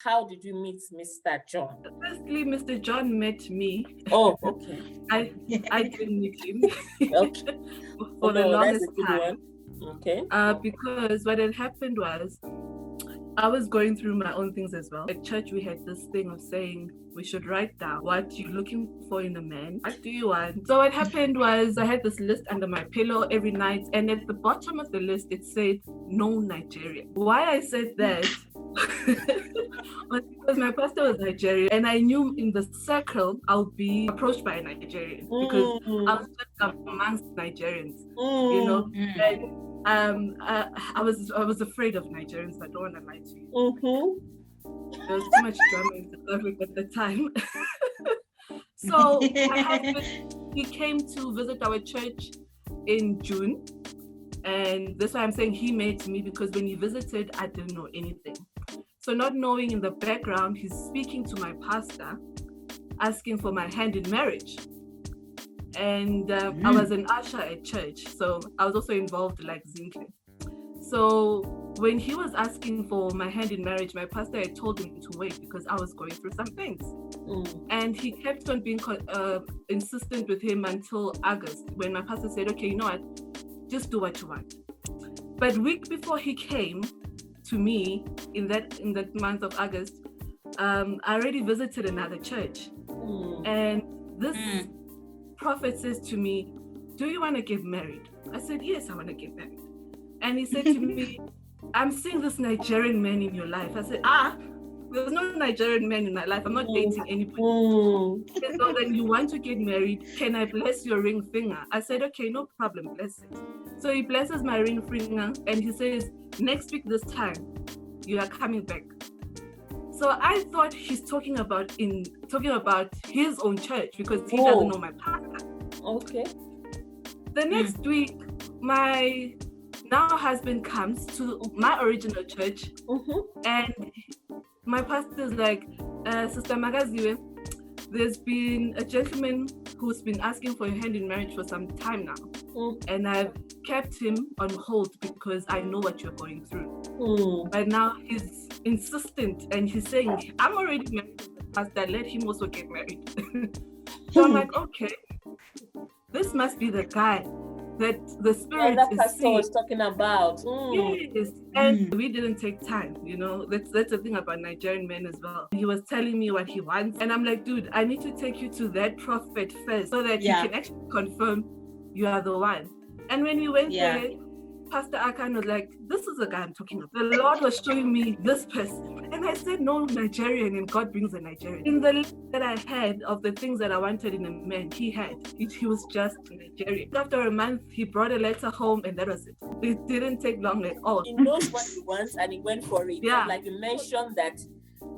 how did you meet Mr. John? Firstly, Mr. John met me. Oh, okay. I didn't meet him. Okay. For the longest time. One. Okay. Because what had happened was, I was going through my own things as well. At church, we had this thing of saying we should write down what you're looking for in a man. What do you want? So what happened was I had this list under my pillow every night, and at the bottom of the list, it said, no Nigerian. Why I said that was because my pastor was Nigerian, and I knew in the circle I'll be approached by a Nigerian because I was just amongst Nigerians, you know. And, I was afraid of Nigerians. I don't want to lie to you. There was too much drama in South Africa at the time. So my husband, he came to visit our church in June, and that's why I'm saying he met me, because when he visited, I didn't know anything. So not knowing, in the background, he's speaking to my pastor, asking for my hand in marriage. And I was an usher at church, so I was also involved like Zinhle. So when he was asking for my hand in marriage, my pastor had told him to wait because I was going through some things. And he kept on being insistent with him until August, when my pastor said, okay, you know what, just do what you want. But week before he came to me in that month of August, I already visited another church. And this prophet says to me, do you want to get married? I said, yes, I want to get married. And he said to me, I'm seeing this Nigerian man in your life. I said, there's no Nigerian man in my life. I'm not dating anybody. He said, so then you want to get married, can I bless your ring finger? I said, okay, no problem, bless it. So he blesses my ring finger, and he says, next week this time, you are coming back. So I thought he's talking about his own church, because he doesn't know my pastor. Okay. The next week, my now husband comes to my original church, and my pastor is like, Sister Magaziwe, there's been a gentleman who's been asking for your hand in marriage for some time now, and I've kept him on hold because I know what you're going through. But now he's insistent, and he's saying, I'm already married to the pastor, let him also get married. So I'm like, okay, this must be the guy that the spirit is talking about. Yes, and we didn't take time, you know. That's the thing about Nigerian men as well. He was telling me what he wants, and I'm like, dude, I need to take you to that prophet first so that you can actually confirm you are the one. And when we went there, Pastor Akan was like, this is the guy I'm talking about. The Lord was showing me this person. And I said, no, Nigerian, and God brings a Nigerian. In the list that I had of the things that I wanted in a man, he was just Nigerian. After a month, he brought a letter home, and that was it. It didn't take long at all. He knows what he wants, and he went for it. Yeah. Like you mentioned that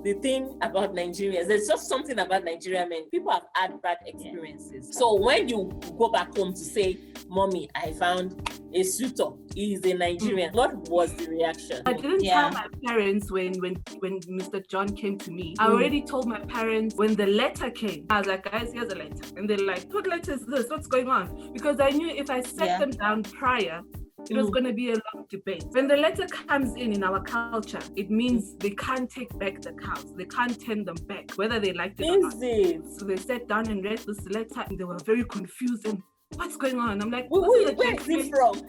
the thing about Nigerians, there's just something about Nigerian men. People have had bad experiences. So when you go back home to say, Mommy, I found a suitor, he's a Nigerian, what was the reaction? I didn't tell my parents when Mr. John came to me. I already told my parents when the letter came. I was like, guys, here's a letter. And they're like, what letter is this? What's going on? Because I knew if I set them down prior, it was going to be a long debate. When the letter comes in our culture, it means they can't take back the cows. They can't turn them back, whether they liked it or not. So they sat down and read this letter, and they were very confused. And what's going on? I'm like, where is he from?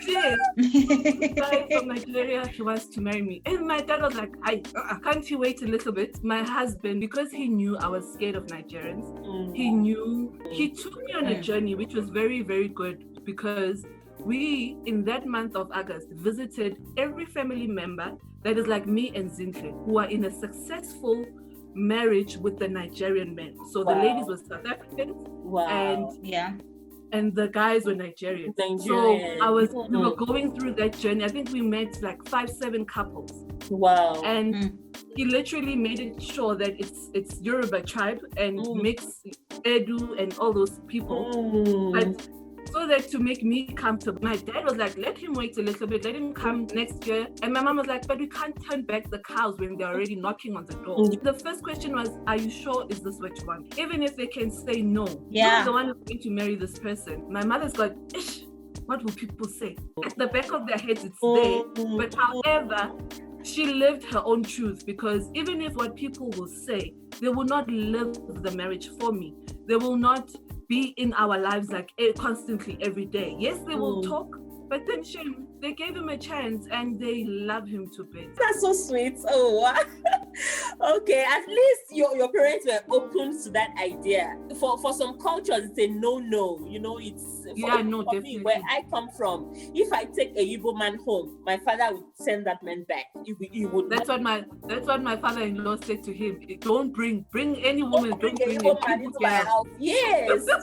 Yes. This guy from Nigeria, he wants to marry me. And my dad was like, can't you wait a little bit? My husband, because he knew I was scared of Nigerians, he took me on a journey, which was very, very good, because we, in that month of August, visited every family member that is like me and Zinhle, who are in a successful marriage with the Nigerian men. So the ladies were South Africans, and the guys were Nigerian. So we were going through that journey. I think we met like 5-7 couples. Wow. And he literally made it sure that it's Yoruba tribe and mixed Edu and all those people. But so that to make me comfortable, my dad was like, let him wait a little bit, let him come next year. And my mom was like, but we can't turn back the cows when they're already knocking on the door. The first question was, are you sure is this what you want? Even if they can say no, you're the one who's going to marry this person. My mother's got, what will people say? At the back of their heads, it's there. But however, she lived her own truth, because even if what people will say, they will not live the marriage for me. They will not be in our lives like constantly every day. Yes, they will talk, but then they gave him a chance and they love him to bits. That's so sweet. Oh, wow. Okay, at least your parents were open to that idea. For some cultures, it's a no. You know, it's definitely. Me, where I come from, if I take a Igbo man home, my father would send that man back. He would. That's what my father-in-law said to him. Don't bring any woman. Don't bring a man into my house. Yes. So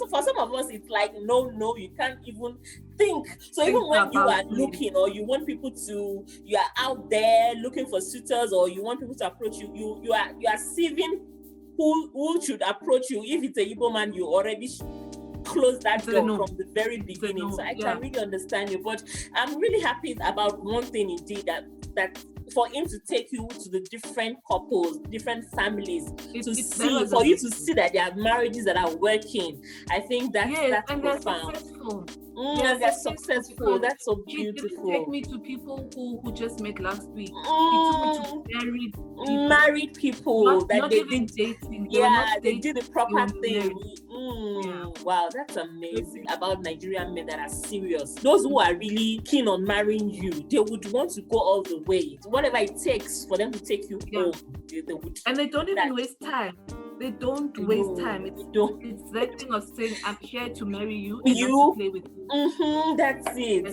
for some of us, it's like no, you can't even think. So even when you are looking, or you want people to, you are out there looking for suitors, or you want people to approach you, you are seeing who should approach you. If it's a Igbo man, you already close that door from the very beginning. So I can really understand you. But I'm really happy about one thing indeed, that for him to take you to the different couples, different families, for you to see that there are marriages that are working. I think that's profound. They're successful. That's so beautiful. He didn't take me to people who just met last week. He took me to married people. Not even dating. They did the proper thing. Wow, that's amazing. About Nigerian men that are serious. Those who are really keen on marrying you, they would want to go all the way. Whatever it takes for them to take you home, they would. And they don't even waste time. They don't waste time. It's that thing of saying, I'm here to marry you and not to play with you. That's it.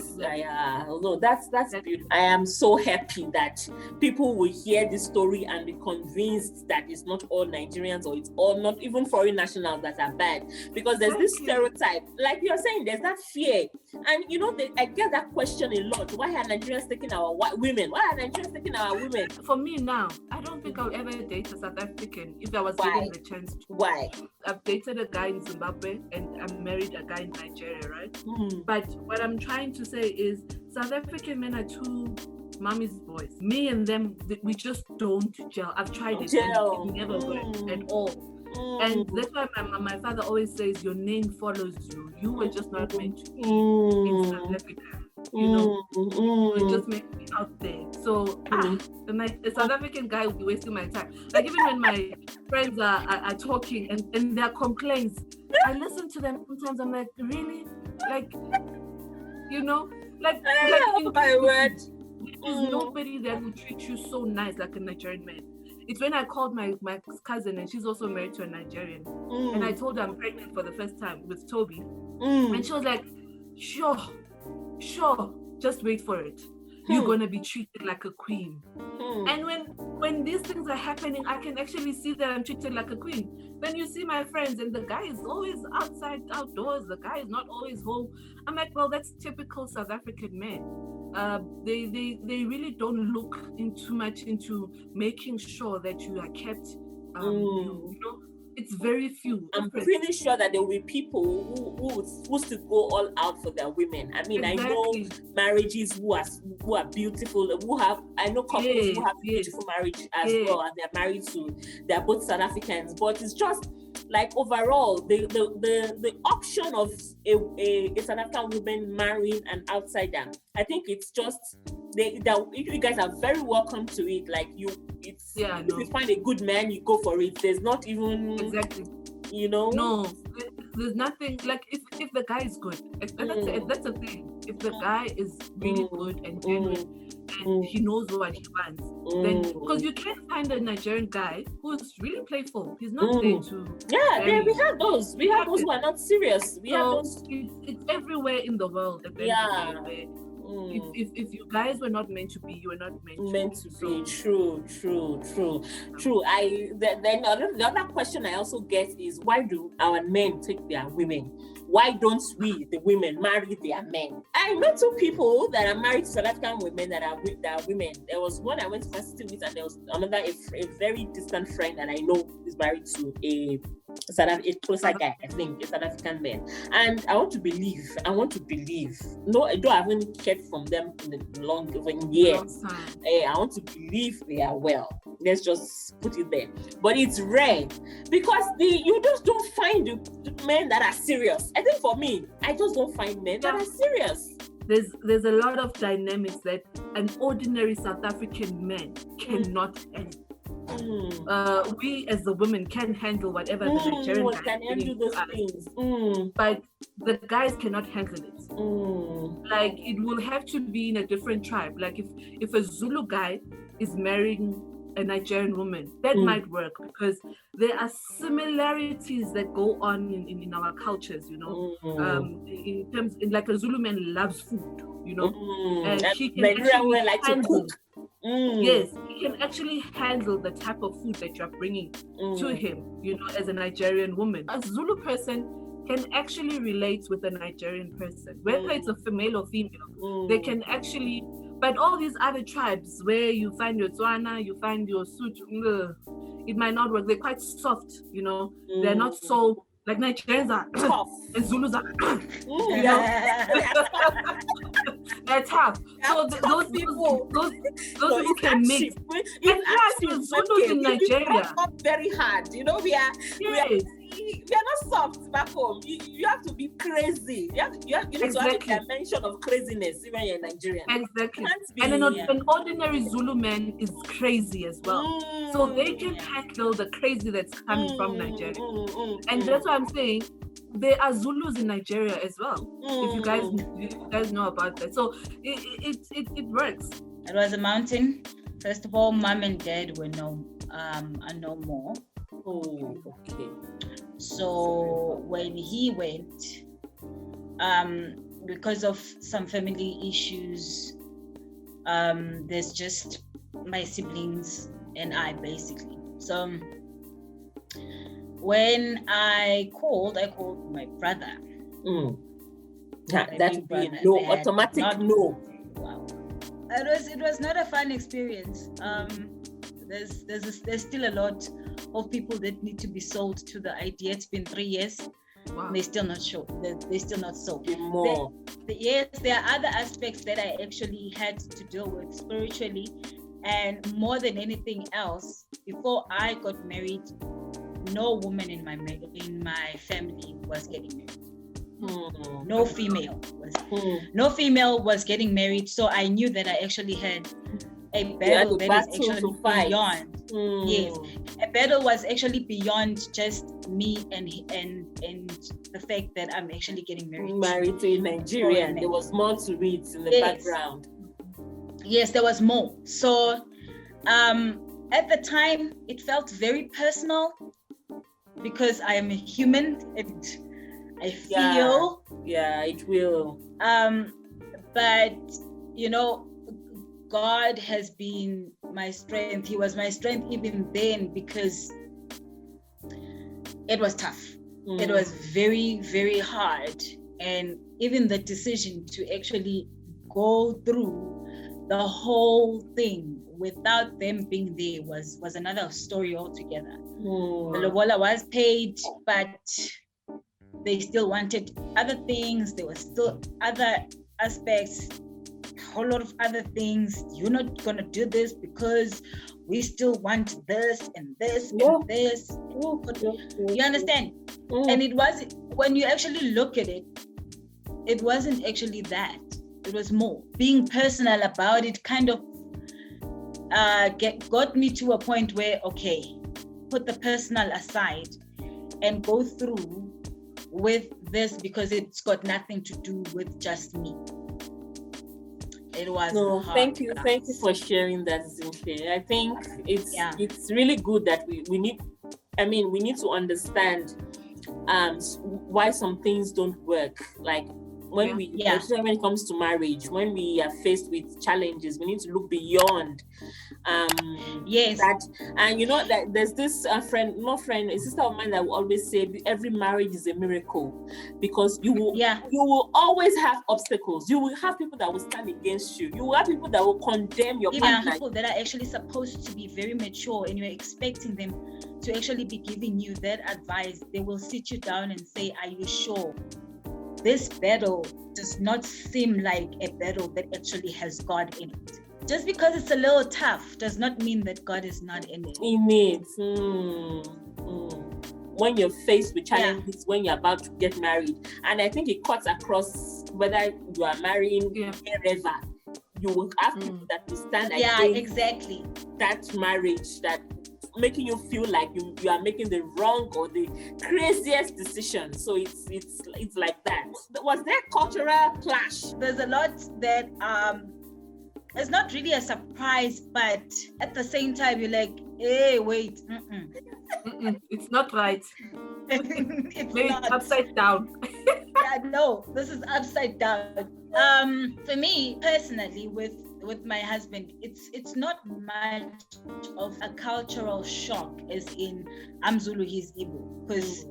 No, that's beautiful. I am so happy that people will hear this story and be convinced that it's not all Nigerians, or it's all not even foreign nationals that are bad. Because there's this stereotype, like you're saying, there's that fear. And I get that question a lot. Why are Nigerians taking our women? Why are Nigerians taking our women? For me now, I don't think I'll ever date a South African if I was given the chance to. Why? I've dated a guy in Zimbabwe and I married a guy in Nigeria, right? But what I'm trying to say is South African men are too mommy's boys. Me and them, we just don't gel. I've tried it and it never worked at all. And that's why my father always says, your name follows you. You were just not meant to be in South Africa. You just make me out there. So the South African guy will be wasting my time. Like even when my friends are talking and their complaints, I listen to them sometimes. I'm like, really? Like my word. There's nobody that will treat you so nice like a Nigerian man. It's when I called my cousin, and she's also married to a Nigerian, and I told her I'm pregnant for the first time with Toby, and she was like, sure, just wait for it. You're gonna be treated like a queen. And when these things are happening, I can actually see that I'm treated like a queen. Then you see my friends, and the guy is always outdoors. The guy is not always home. I'm like, well, that's typical South African men. They really don't look too much into making sure that you are kept. It's very few. I'm pretty sure that there will be people who still go all out for their women. I mean, exactly. I know marriages who are beautiful. I know couples who have beautiful marriage as well, and they're married to. They're both South Africans, but it's just like overall the option of a South African woman marrying an outsider. I think it's just you guys are very welcome to it. Like if you find a good man, you go for it. There's not even No, there's nothing like if the guy is good. That's a thing. If the guy is really good and genuine and he knows what he wants, then because you can't find a Nigerian guy who's really playful. He's not there to. We have those. We have those who are not serious. We have those. It's everywhere in the world. If you guys were not meant to be, you were not meant to be. True. Then the other question I also get is, why do our men take their women? Why don't we, the women, marry their men? I know two people that are married to South African women that are women. There was one I went to university with, and there was another, a very distant friend that I know is married to a closer guy, I think, a South African man. And I want to believe. No, I haven't cared from them in years. I want to believe they are well. Let's just put it there. But it's rare because you just don't find the men that are serious. I think for me, I just don't find men that are serious. there's a lot of dynamics that an ordinary South African man cannot handle. We as the women can handle whatever the Nigerian guys can handle those things. But the guys cannot handle it. Like, it will have to be in a different tribe. Like, if a Zulu guy is marrying a Nigerian woman, that might work, because there are similarities that go on in our cultures, you know. In terms, like, a Zulu man loves food, you know, and he can actually like to cook. Yes, he can actually handle the type of food that you're bringing to him, you know, as a Nigerian woman. A Zulu person can actually relate with a Nigerian person, whether it's a female or female. They can actually, but all these other tribes where you find your Tswana, you find your Sotho, it might not work. They're quite soft, you know. They're not so, like, Nigerians are tough and Zulus are you know? They're tough. So those people can mix. And actually, Zulus in Nigeria up very hard. You know, we are not soft back home. You have to be crazy. You need to have a dimension of craziness even you're Nigerian. Exactly. And an ordinary Zulu man is crazy as well. So they can handle the crazy that's coming from Nigeria. And that's why I'm saying there are Zulus in Nigeria as well. If you guys know about that. So it works. It was a mountain. First of all, mom and dad are no more. Oh, okay. So when he went, because of some family issues, there's just my siblings and I, basically. So when I called my brother. That would be no, automatic no. Wow. It was not a fun experience. There's still a lot of people that need to be sold to the idea. It's been 3 years. Wow. They're still not sure. They're still not sold. More. Yes, there are other aspects that I actually had to deal with spiritually, and more than anything else, before I got married, no woman in my family was getting married. No female was getting married. So I knew that I actually had a battle that is actually beyond. Yes, a battle was actually beyond just me and the fact that I'm actually getting married to a Nigerian. There was more to it in the background. Yes, there was more. So at the time it felt very personal, because I am a human and I feel it will. But you know, God has been my strength. He was my strength even then, because it was tough. It was very, very hard. And even the decision to actually go through the whole thing without them being there was another story altogether. The lobola was paid, but they still wanted other things. There were still other aspects, a whole lot of other things. You're not gonna do this because we still want this and this and this. You understand? And it was, when you actually look at it, it wasn't actually that. It was more being personal about it. Kind of got me to a point where, okay, put the personal aside and go through with this, because it's got nothing to do with just me. It was hard. Thank you for sharing that, Zinke. I think it's really good that we need to understand why some things don't work. Like when when it comes to marriage, when we are faced with challenges, we need to look beyond that. And you know that there's this a sister of mine that will always say every marriage is a miracle, because you will always have obstacles. You will have people that will stand against you. You will have people that will condemn your partner. People that are actually supposed to be very mature, and you're expecting them to actually be giving you that advice. They will sit you down and say, are you sure? This battle does not seem like a battle that actually has God in it. Just because it's a little tough does not mean that God is not in it. when you're faced with challenges, when you're about to get married. And I think it cuts across whether you are marrying wherever. You will have people that will stand exactly that marriage, that making you feel like you are making the wrong or the craziest decision. So it's like that. Was there cultural clash? There's a lot that it's not really a surprise, but at the same time you're like, hey, wait, it's not right. It's maybe not. Upside down. No, this is upside down. For me personally, with my husband, it's not much of a cultural shock, as in I'm Zulu, he's Igbo, because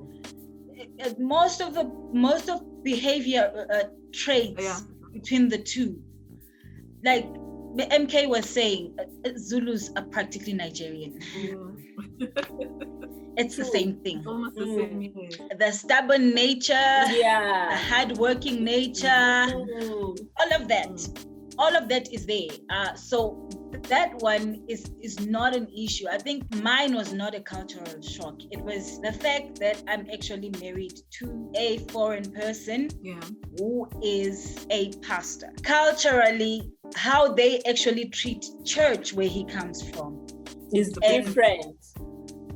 most of behavior traits between the two, like MK was saying, Zulus are practically Nigerian. It's the same thing. Almost the same. The stubborn nature, the hardworking nature, all of that is there. So that one is not an issue. I think mine was not a cultural shock. It was the fact that I'm actually married to a foreign person who is a pastor. Culturally, how they actually treat church where he comes from is different.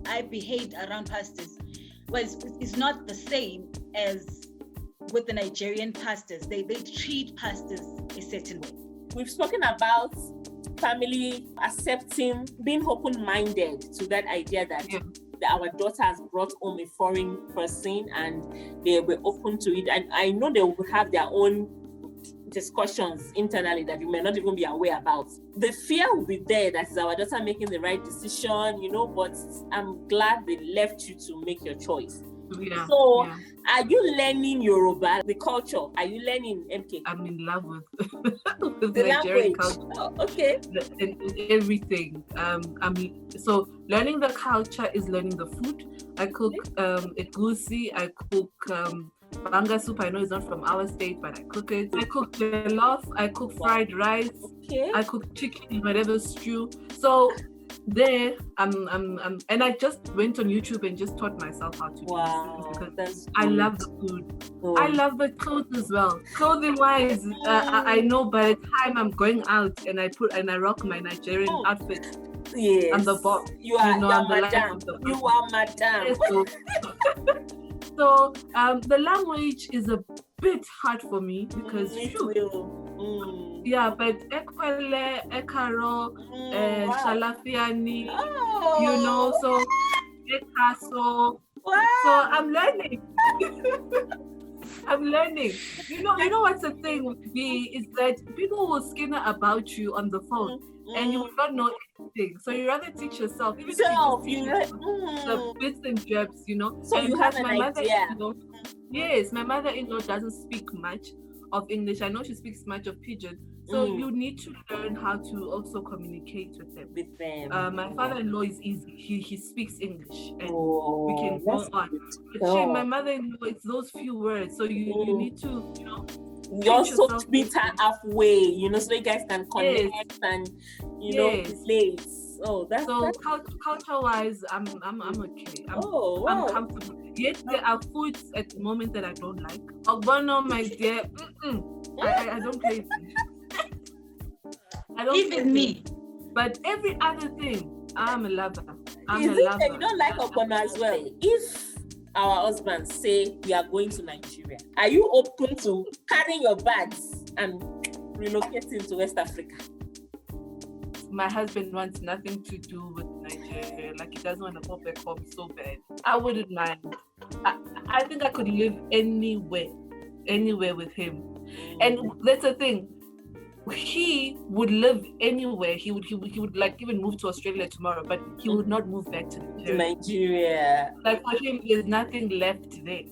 I behaved around pastors is not the same as with the Nigerian pastors. They treat pastors a certain way. We've spoken about family accepting, being open-minded to that idea that our daughter has brought home a foreign person, and they were open to it. And I know they will have their own discussions internally that you may not even be aware about. The fear will be there that is our daughter making the right decision, but I'm glad they left you to make your choice. Are you learning Yoruba, the culture? Are you learning MK? I'm in love with the Nigerian culture. Oh, okay. In everything. So learning the culture is learning the food. I cook egusi. I cook banga soup. I know it's not from our state, but I cook it. I cook jollof. I cook fried rice. Okay. I cook chicken, whatever stew. So there, and I just went on YouTube and just taught myself how to do these things because I love the food. I love the clothes as well. Clothing wise, I know by the time I'm going out and I rock my Nigerian outfit. Yes. I'm the boss. You are madam. You are madam. Yes, so the language is a bit hard for me because but Ekwele, Ekaro, Shalafiani, so Ekaso. So I'm learning. I'm learning. You know what's the thing with me is that people will skin about you on the phone and you will not know anything. So you rather teach yourself. The bits and jabs, So and you have an idea. Yes, my mother-in-law doesn't speak much of English. I know she speaks much of Pidgin. So you need to learn how to also communicate with them. My father-in-law is easy. He speaks English and we can go on. But my mother-in-law, it's those few words. So you need to, you also meet her halfway, so you guys can connect and relate. Oh, that's culture-wise, I'm okay. I'm comfortable. Yet there are foods at the moment that I don't like. Ogbono, my dear, I don't play it. I don't even me. But every other thing, I'm a lover. You don't like Ogbono as well? If our husbands say we are going to Nigeria, are you open to carrying your bags and relocating to West Africa? My husband wants nothing to do with Nigeria. Like, he doesn't want to go back home so bad. I wouldn't mind. I think I could live anywhere with him. And that's the thing. He would live anywhere. He would like even move to Australia tomorrow, but he would not move back to Nigeria. Like, for him, there's nothing left there.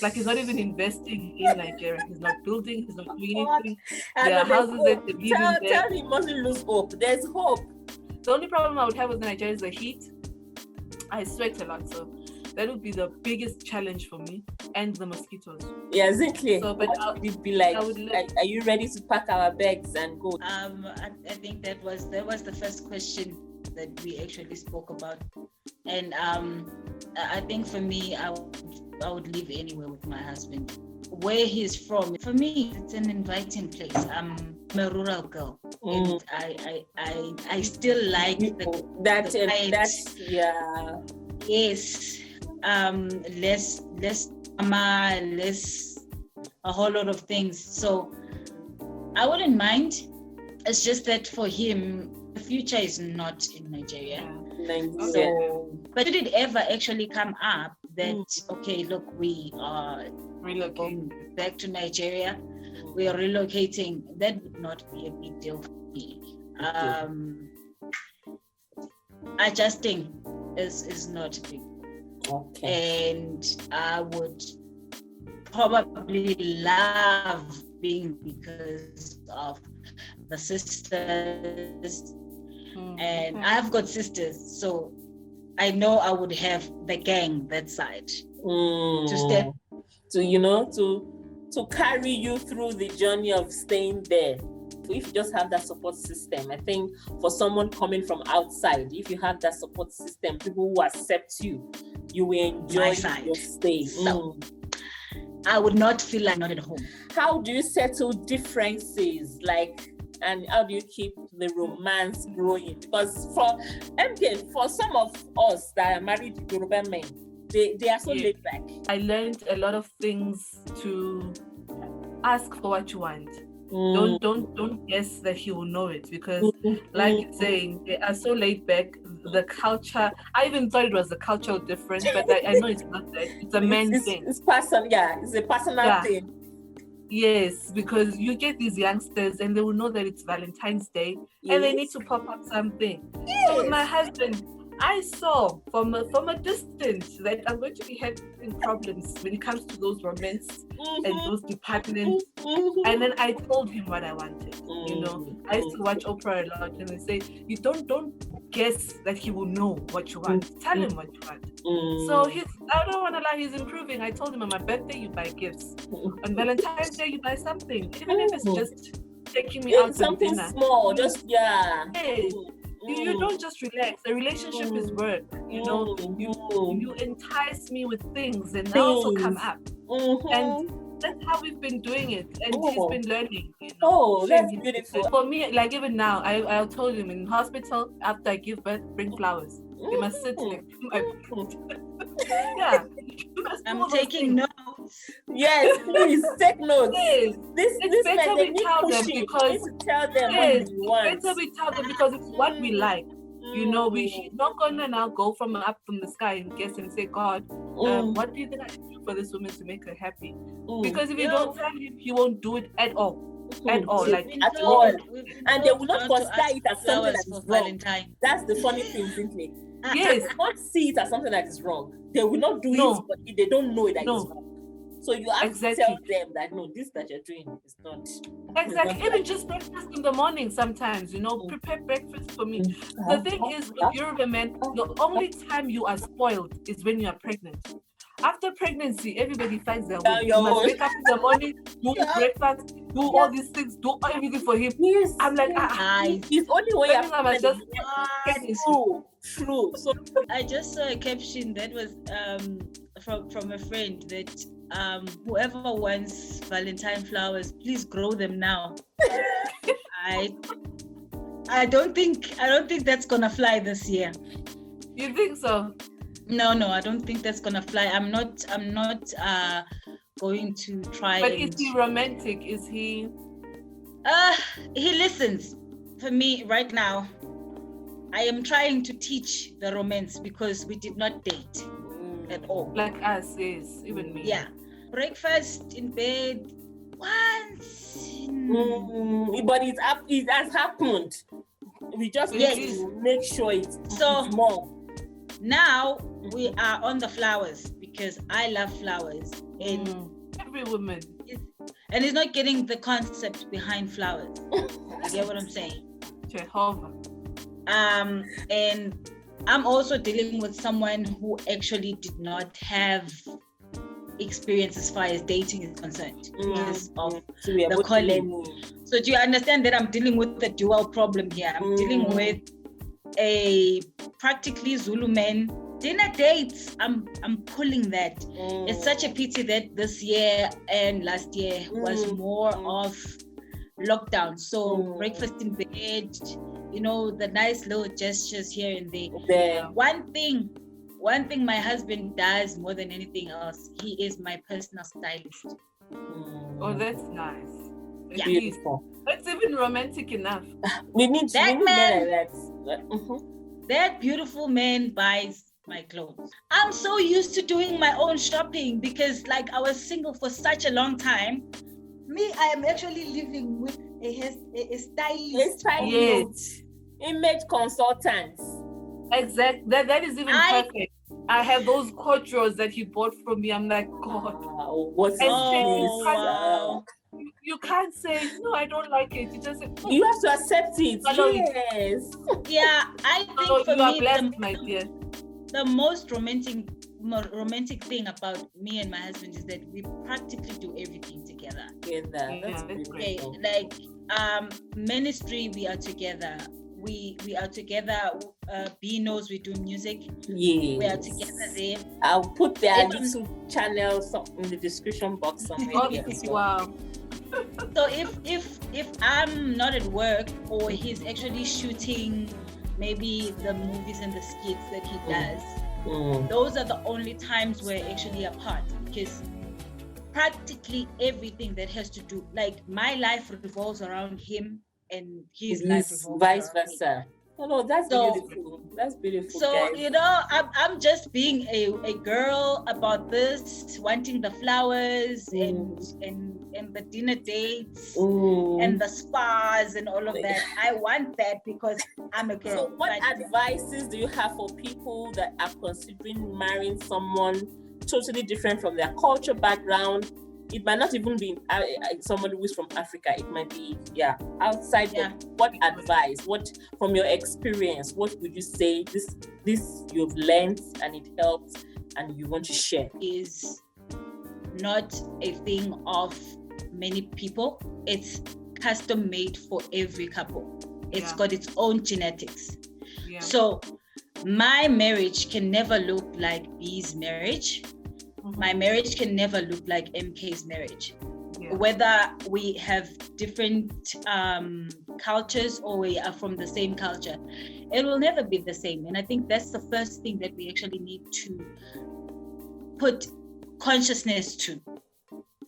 Like, he's not even investing in Nigeria. He's not building. He's not doing anything. There are houses that they're living there. Tell him he mustn't lose hope. There's hope. The only problem I would have with Nigeria is the heat. I sweat a lot, so that would be the biggest challenge for me, and the mosquitoes. Yeah, exactly. So, but we'd be like, are you ready to pack our bags and go? I think that was the first question that we actually spoke about. And I think for me, I would live anywhere with my husband. Where he's from, for me, it's an inviting place. I'm a rural girl, and I still like that's yeah. Yes, less drama, less a whole lot of things. So I wouldn't mind. It's just that for him, the future is not in Nigeria. So, but did it ever actually come up that okay, look, we are relocating back to Nigeria, we are relocating? That would not be a big deal for me. Adjusting is not big. Okay. And I would probably love being because of the sisters. And I've got sisters, so I know I would have the gang that side to step to carry you through the journey of staying there. If you just have that support system, I think for someone coming from outside, if you have that support system, people who accept you, you will enjoy your stay. So I would not feel like not at home. How do you settle differences? And how do you keep the romance growing? Because for some of us that are married Yoruba men, they are so laid back. I learned a lot of things to ask for what you want. Don't guess that he will know it, because like you're saying, they are so laid back. The culture, I even thought it was a cultural difference, but I know it's not that. It's a man thing. It's personal, it's a personal thing. Yes, because you get these youngsters and they will know that it's Valentine's Day and they need to pop up something. Yes. So with my husband, I saw from a distance that I'm going to be having problems when it comes to those romance and those departments. And then I told him what I wanted. I used to watch Oprah a lot, and they say, you don't guess that he will know what you want. Tell him what you want. So I don't want to lie, he's improving. I told him on my birthday you buy gifts. On Valentine's Day you buy something, even if it's just taking me out something to dinner. Small, just Hey, you don't just relax. A relationship is work. You entice me with things, and they also come up. And that's how we've been doing it, and he's been learning. That's beautiful. For me, like even now, I told him in hospital, after I give birth, bring flowers. They must sit next to my yeah. I'm taking notes. Yes, please take notes. Yes. This better we tell them, because tell them what you want. Better we tell them, because it's what we like. We should not gonna now go from the sky and guess and say, God, what do you think I should do for this woman to make her happy? Because if you don't tell him, he won't do it at all. At all. And they will not consider it as something that is wrong. Valentine. That's the funny thing, simply. Yes. They will not see it as something that is wrong. They will not do it, but they don't know it that it's wrong. So you have to tell them that this that you're doing is not. Exactly. Even just breakfast in the morning sometimes, prepare breakfast for me. The thing is, with Yoruba men, the only time you are spoiled is when you are pregnant. After pregnancy, everybody finds their way. You must wake up in the morning, do breakfast, do all these things, do everything for him. Yes. I'm like, it's only when you have just true. So I just saw a caption that was from a friend that whoever wants Valentine flowers, please grow them now. I don't think that's gonna fly this year. You think so? No, I don't think that's gonna fly. I'm not going to try. But is he romantic? Is he? He listens. For me right now, I am trying to teach the romance, because we did not date at all. Like us, yes, even me. Yeah, breakfast in bed once. But it has happened. We just need to make sure it's more. Now we are on the flowers, because I love flowers, and every woman. And he's not getting the concept behind flowers. You get what I'm saying? Jehovah. And I'm also dealing with someone who actually did not have experience as far as dating is concerned, because of the calling. So do you understand that I'm dealing with the dual problem here? I'm dealing with a practically Zulu man. Dinner dates, I'm pulling that. It's such a pity that this year and last year was more of lockdown. So breakfast in bed, the nice little gestures here and there. One thing my husband does more than anything else, he is my personal stylist. Oh, that's nice. Yeah. Beautiful. That's even romantic enough. We need That men man- like that. That beautiful man buys my clothes. I'm so used to doing my own shopping because I was single for such a long time. Me, I am actually living with a stylist. Yes. Image consultants. Exactly. That is even perfect. I have those quadros that he bought from me. I'm like, God. What's wow. You can't say, no, I don't like it. You just say, You have to accept it. Follow it. Yes. Yeah, I think oh, for you are me, blessed, my dear. the most romantic thing about me and my husband is that we practically do everything together. That's great. Okay, ministry, we are together. We are together. B knows we do music. Yes. We are together there. I'll put their YouTube channel in the description box somewhere. Wow. So if I'm not at work or he's actually shooting maybe the movies and the skits that he does, those are the only times we're actually apart, because practically everything that has to do, my life revolves around him and his life revolves vice around versa. me. No, that's beautiful. That's beautiful. So guys. I'm just being a girl about this, wanting the flowers and the dinner dates and the spas and all of that. I want that because I'm a girl. So what advices do you have for people that are considering marrying someone totally different from their culture background? It might not even be somebody who's from Africa. It might be outside. Yeah. What advice? What, from your experience, what would you say this you've learned and it helps and you want to share? Is not a thing of many people. It's custom made for every couple. It's got its own genetics. Yeah. So my marriage can never look like B's marriage. My marriage can never look like MK's marriage. Yeah. Whether we have different cultures or we are from the same culture, it will never be the same. And I think that's the first thing that we actually need to put consciousness to.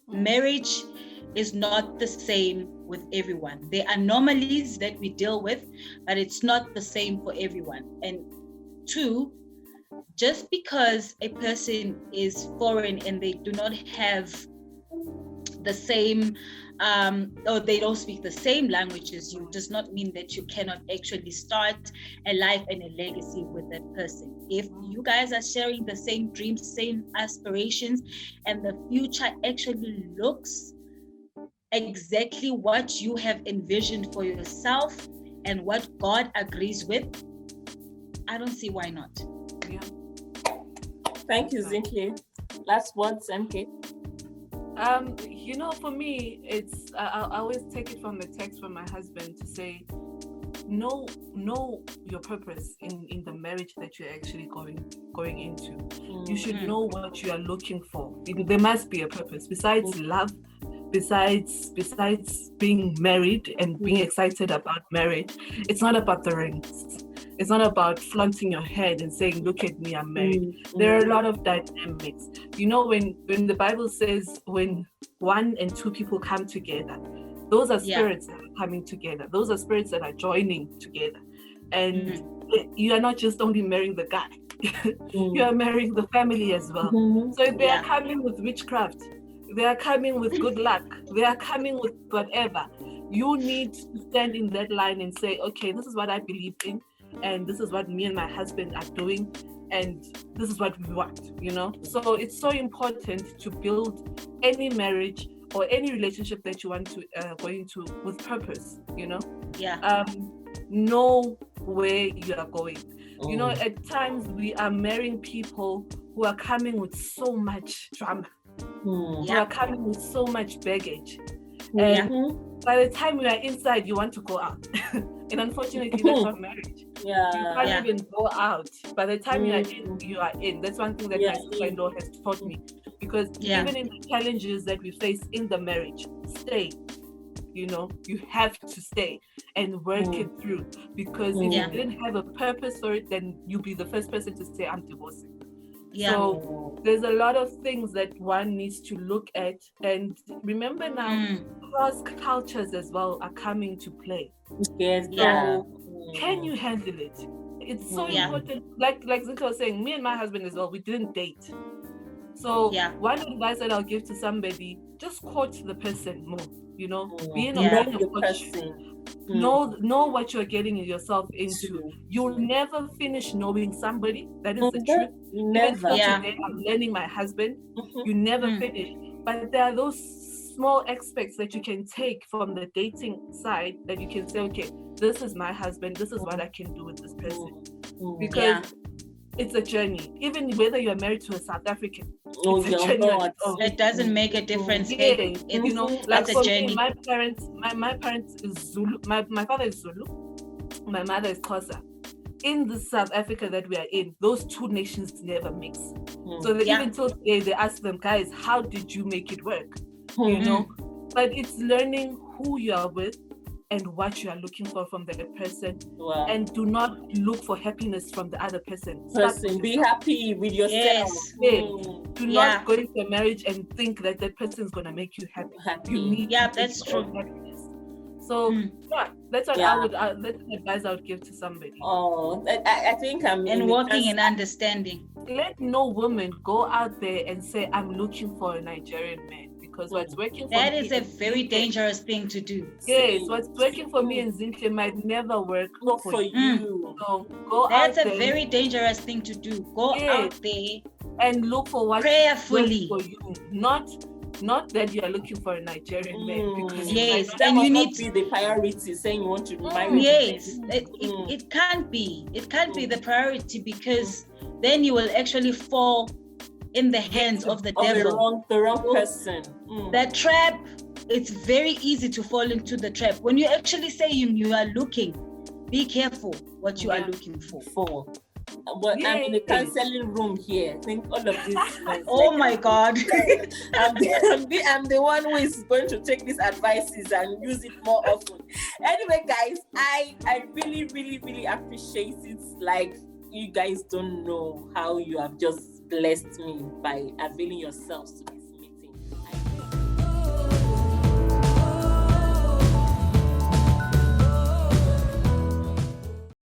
Marriage is not the same with everyone. There are anomalies that we deal with, but it's not the same for everyone. And two, just because a person is foreign and they do not have the same or they don't speak the same language as you, does not mean that you cannot actually start a life and a legacy with that person. If you guys are sharing the same dreams, same aspirations, and the future actually looks exactly what you have envisioned for yourself and what God agrees with, I don't see why not. Yeah. Thank you, Zinke. Last words, MK. For me, it's I always take it from the text from my husband to say, know your purpose in the marriage that you're actually going into. You should know what you are looking for. There must be a purpose besides love, besides being married and being excited about marriage. It's not about the rings. It's not about flaunting your head and saying, look at me, I'm married. There are a lot of dynamics. When the Bible says when 1 and 2 people come together, those are spirits that are coming together. Those are spirits that are joining together. And you are not just only marrying the guy. You are marrying the family as well. So if they are coming with witchcraft, they are coming with good luck, they are coming with whatever, you need to stand in that line and say, okay, this is what I believe in. And this is what me and my husband are doing, and this is what we want, So it's so important to build any marriage or any relationship that you want to go into with purpose, know where you are going. At times we are marrying people who are coming with so much drama, who are coming with so much baggage. And by the time you are inside, you want to go out. And unfortunately, that's not marriage. You Yeah. can't even go out. By the time Mm. you are in. That's one thing that Yeah. my sister-in-law has taught me. Because even in the challenges that we face in the marriage, stay. You have to stay and work it through. Because if you didn't have a purpose for it, then you'll be the first person to say, I'm divorcing. Yeah. So there's a lot of things that one needs to look at. And remember now, cross cultures as well are coming to play. Yes. So can you handle it? It's so important. Like Zinka was saying, me and my husband as well, we didn't date. So one advice that I'll give to somebody, just court the person more. Be in a Know way the of person. know what you're getting yourself into. You'll never finish knowing somebody. That is the truth. Never. Even today, I'm learning my husband. You never finish. But there are those small aspects that you can take from the dating side that you can say, okay, this is my husband. This is what I can do with this person. Because it's a journey. Even whether you're married to a South African, it's a journey. It doesn't make a difference. Like for me, my parents is Zulu. My father is Zulu. My mother is Xhosa. In the South Africa that we are in, those two nations never mix. So even till today, they ask them, guys, how did you make it work? But it's learning who you are with and what you are looking for from the person. And do not look for happiness from the other person. Be happy with yourself. Do not go into a marriage and think that that person is going to make you happy. You need that's true. Happiness. So that's what that's the advice I would give to somebody. I think I'm walking in understanding. Let no woman go out there and say, I'm looking for a Nigerian man. Because what's working for that me is a very dangerous thing to do. Yes, what's working for me and Zinhle might never work for you. So go That's out a very dangerous thing to do. Go out there and look for what prayerfully works for you. Not that you are looking for a Nigerian man, because that you need to be the priority. Saying you want to marry. It can't be. It can't be the priority, because then you will actually fall in the hands of the devil. The wrong person. That trap, it's very easy to fall into the trap. When you actually say you are looking, be careful what you are looking for. But I'm in the counseling room here. I think all of this. My God. I'm the one who is going to take these advices and use it more often. Anyway, guys, I really, really, really appreciate it. Like, you guys don't know how you have just blessed me by availing yourselves to